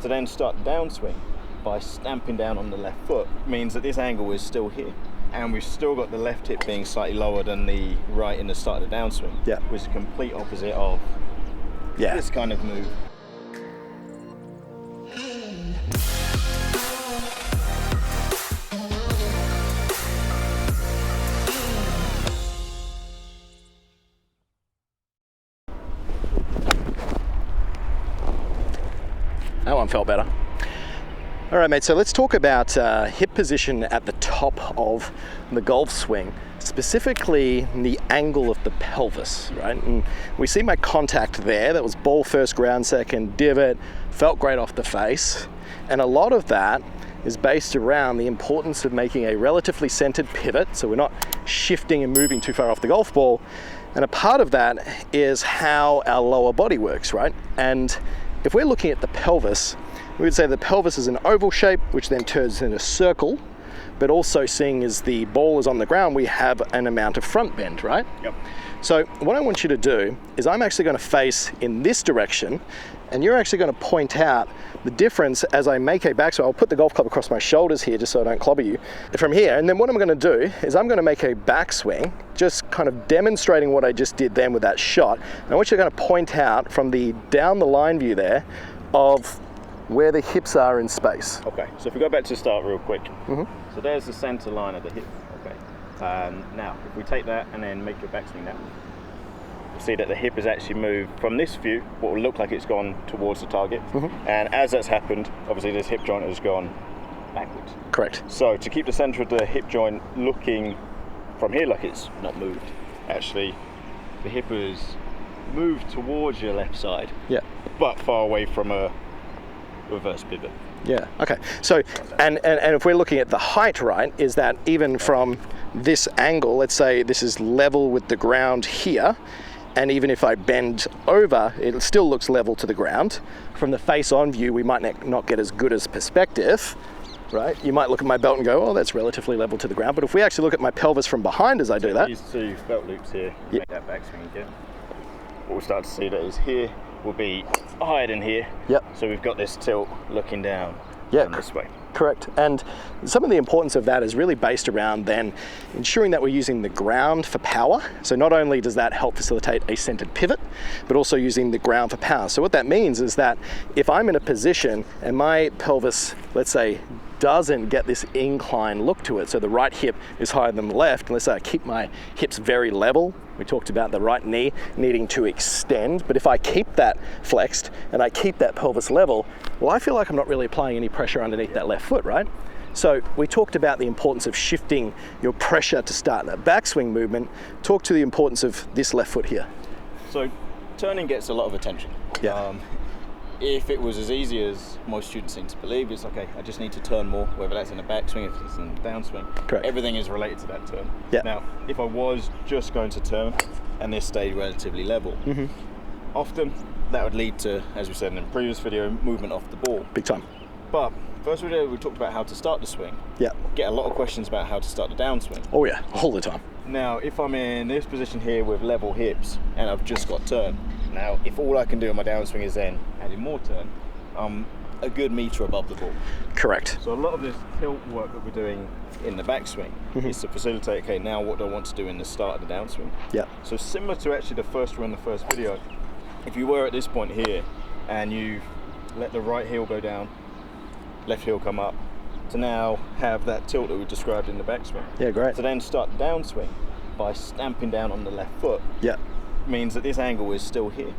To then start the downswing by stamping down on the left foot means that this angle is still here. And we've still got the left hip being slightly lower than the right in the start of the downswing. Yeah. Which is the complete opposite of this kind of move. That one felt better. All right, mate, so let's talk about hip position at the top of the golf swing, specifically the angle of the pelvis, right? And we see my contact there. That was ball first, ground second, divot, felt great off the face. And a lot of that is based around the importance of making a relatively centered pivot, so we're not shifting and moving too far off the golf ball. And a part of that is how our lower body works, right? And if we're looking at the pelvis, we would say the pelvis is an oval shape, which then turns in a circle, but also seeing as the ball is on the ground, we have an amount of front bend, right? Yep. So what I want you to do is I'm actually going to face in this direction, and you're actually going to point out the difference as I make a backswing. I'll put the golf club across my shoulders here just so I don't clobber you from here. And then what I'm going to do is I'm going to make a backswing, just kind of demonstrating what I just did then with that shot. And I want you to kind of point out from the down the line view there of where the hips are in space. Okay, so if we go back to the start real quick. So there's the center line of the hip. Okay. Now, if we take that and then make your backswing now, you'll see that the hip has actually moved from this view, what will look like it's gone towards the target. And as that's happened, obviously this hip joint has gone backwards. Correct. So to keep the center of the hip joint looking from here like it's not moved, actually the hip has moved towards your left side. Yeah. But far away from a reverse pivot. Yeah, okay. So, and if we're looking at the height, right, is that even from this angle, let's say this is level with the ground here, and even if I bend over, it still looks level to the ground. From the face-on view, we might not get as good as perspective, right? You might look at my belt and go, oh, that's relatively level to the ground. But if we actually look at my pelvis from behind as I do that. These two belt loops here, make that backswing again. What we'll start to see that is here will be higher than here. Yep. So we've got this tilt looking down this way. Correct. And some of the importance of that is really based around then ensuring that we're using the ground for power. So not only does that help facilitate a centered pivot, but also using the ground for power. So what that means is that if I'm in a position and my pelvis, let's say, doesn't get this incline look to it, so the right hip is higher than the left, and let's say I keep my hips very level. We talked about the right knee needing to extend, but if I keep that flexed and I keep that pelvis level, well, I feel like I'm not really applying any pressure underneath that left foot, right? So we talked about the importance of shifting your pressure to start that backswing movement. Talk to the importance of this left foot here. So turning gets a lot of attention. Yeah. If it was as easy as most students seem to believe, it's okay, I just need to turn more, whether that's in a backswing, if it's in a downswing. Correct. Everything is related to that turn. Yeah. Now, if I was just going to turn and this stayed relatively level, often that would lead to, as we said in the previous video, movement off the ball. Big time. But first video we talked about how to start the swing. Yeah. Get a lot of questions about how to start the downswing. Oh yeah, all the time. Now, if I'm in this position here with level hips and I've just got turn, now if all I can do on my downswing is then adding more turn, I'm a good meter above the ball. Correct. So a lot of this tilt work that we're doing in the backswing is to facilitate, okay, now what do I want to do in the start of the downswing? Yeah. So similar to actually the first one in the first video, if you were at this point here and you let the right heel go down, left heel come up, to now have that tilt that we described in the backswing. Yeah, great. To then start the downswing by stamping down on the left foot. Yeah. Means that this angle is still here.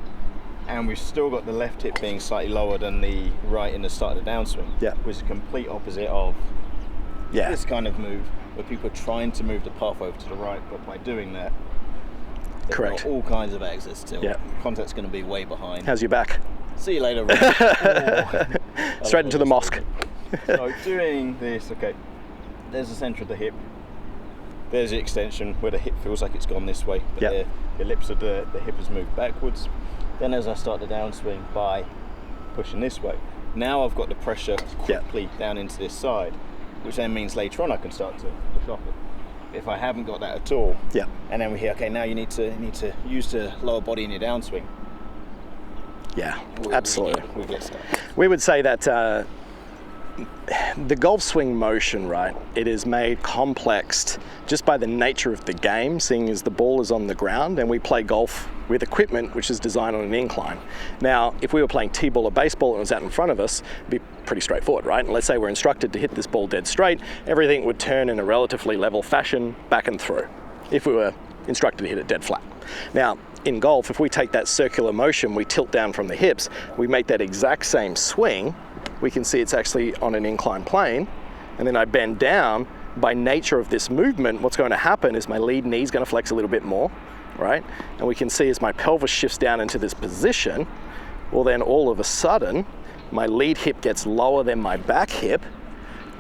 And we've still got the left hip being slightly lower than the right in the start of the downswing. Yeah. Which is the complete opposite of this kind of move, where people are trying to move the path over to the right, but by doing that, they've Correct. got all kinds of access to. Yeah. Contact's going to be way behind. How's your back? See you later. Straight into the mosque. So doing this, okay, there's the center of the hip. There's the extension where the hip feels like it's gone this way, but the ellipse of the hip has moved backwards. Then as I start the downswing by pushing this way, now I've got the pressure quickly down into this side, which then means later on I can start to push off it. If I haven't got that at all, and then we hear, okay, now you need to use the lower body in your downswing. Yeah, absolutely. We get stuck. We would say that the golf swing motion, right, it is made complex just by the nature of the game, seeing as the ball is on the ground and we play golf with equipment which is designed on an incline. Now, if we were playing t-ball or baseball and it was out in front of us, it'd be pretty straightforward, right? And let's say we're instructed to hit this ball dead straight, everything would turn in a relatively level fashion back and through, if we were instructed to hit it dead flat. Now, in golf, if we take that circular motion, we tilt down from the hips, we make that exact same swing, we can see it's actually on an inclined plane, and then I bend down. By nature of this movement, what's going to happen is my lead knee is going to flex a little bit more, right? And we can see as my pelvis shifts down into this position, well then all of a sudden, my lead hip gets lower than my back hip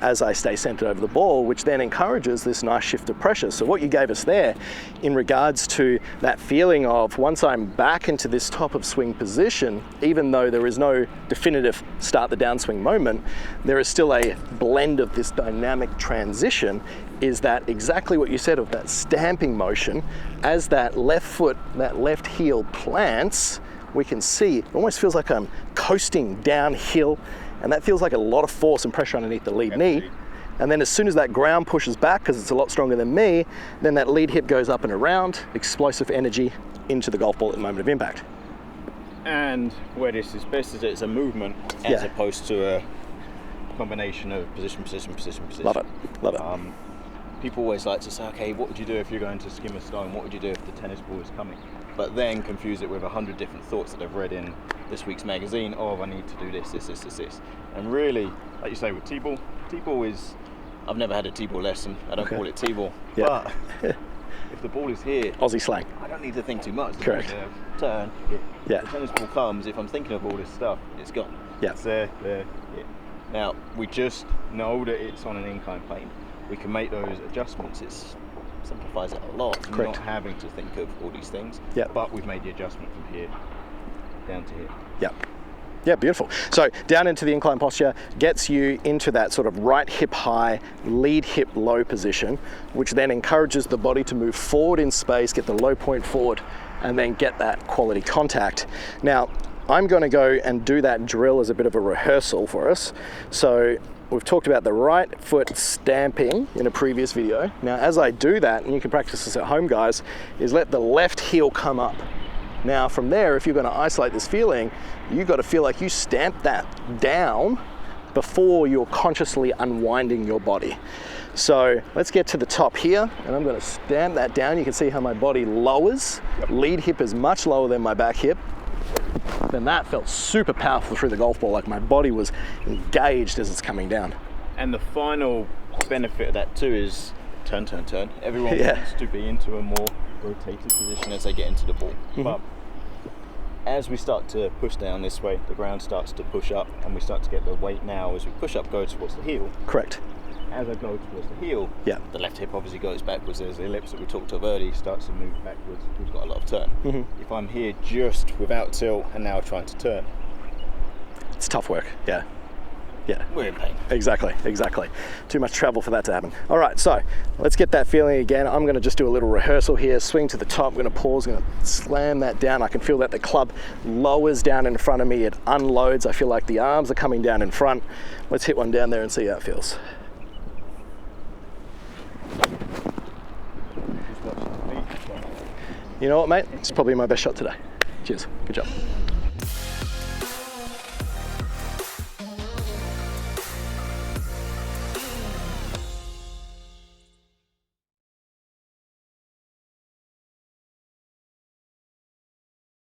as I stay centered over the ball, which then encourages this nice shift of pressure. So what you gave us there in regards to that feeling of once I'm back into this top of swing position, even though there is no definitive start the downswing moment, there is still a blend of this dynamic transition, is that exactly what you said of that stamping motion. As that left foot, that left heel plants, we can see, it almost feels like I'm coasting downhill, and that feels like a lot of force and pressure underneath the lead knee. And then as soon as that ground pushes back, because it's a lot stronger than me, then that lead hip goes up and around, explosive energy into the golf ball at the moment of impact. And where this is best is it's a movement as opposed to a combination of position. Love it, love it. People always like to say, okay, what would you do if you're going to skim a stone? What would you do if the tennis ball is coming? But then confuse it with 100 different thoughts that I've read in this week's magazine. Oh, I need to do this. And really, like you say with T-ball is, I've never had a T-ball lesson. I don't call it T-ball. Yeah. But if the ball is here, Aussie slang, I don't need to think too much. Correct. Turn. Yeah. The tennis ball comes, if I'm thinking of all this stuff, it's gone. Yeah. It's there. Yeah. Now, we just know that it's on an inclined plane. We can make those adjustments. It simplifies it a lot. Correct. Not having to think of all these things. Yeah. But we've made the adjustment from here down to here. Yeah. Yeah, beautiful. So down into the incline posture gets you into that sort of right hip high, lead hip low position, which then encourages the body to move forward in space, get the low point forward, and then get that quality contact. Now, I'm going to go and do that drill as a bit of a rehearsal for us. So we've talked about the right foot stamping in a previous video. Now, as I do that, and you can practice this at home, guys, is let the left heel come up. Now, from there, if you're going to isolate this feeling, you've got to feel like you stamp that down before you're consciously unwinding your body. So let's get to the top here, and I'm going to stamp that down. You can see how my body lowers. Lead hip is much lower than my back hip. Then that felt super powerful through the golf ball, like my body was engaged as it's coming down. And the final benefit of that too is turn. Everyone wants to be into a more rotated position as they get into the ball. Mm-hmm. But as we start to push down this way, the ground starts to push up, and we start to get the weight now as we push up go towards the heel. Correct. As I go towards the heel, the left hip obviously goes backwards. There's the ellipse that we talked of earlier, starts to move backwards. We've got a lot of turn. Mm-hmm. If I'm here just without tilt and now trying to turn, it's tough work. Yeah. We're in pain. Exactly. Too much travel for that to happen. All right, so let's get that feeling again. I'm going to just do a little rehearsal here. Swing to the top. I'm going to pause. I'm going to slam that down. I can feel that the club lowers down in front of me. It unloads. I feel like the arms are coming down in front. Let's hit one down there and see how it feels. You know what, mate? It's probably my best shot today. Cheers. Good job.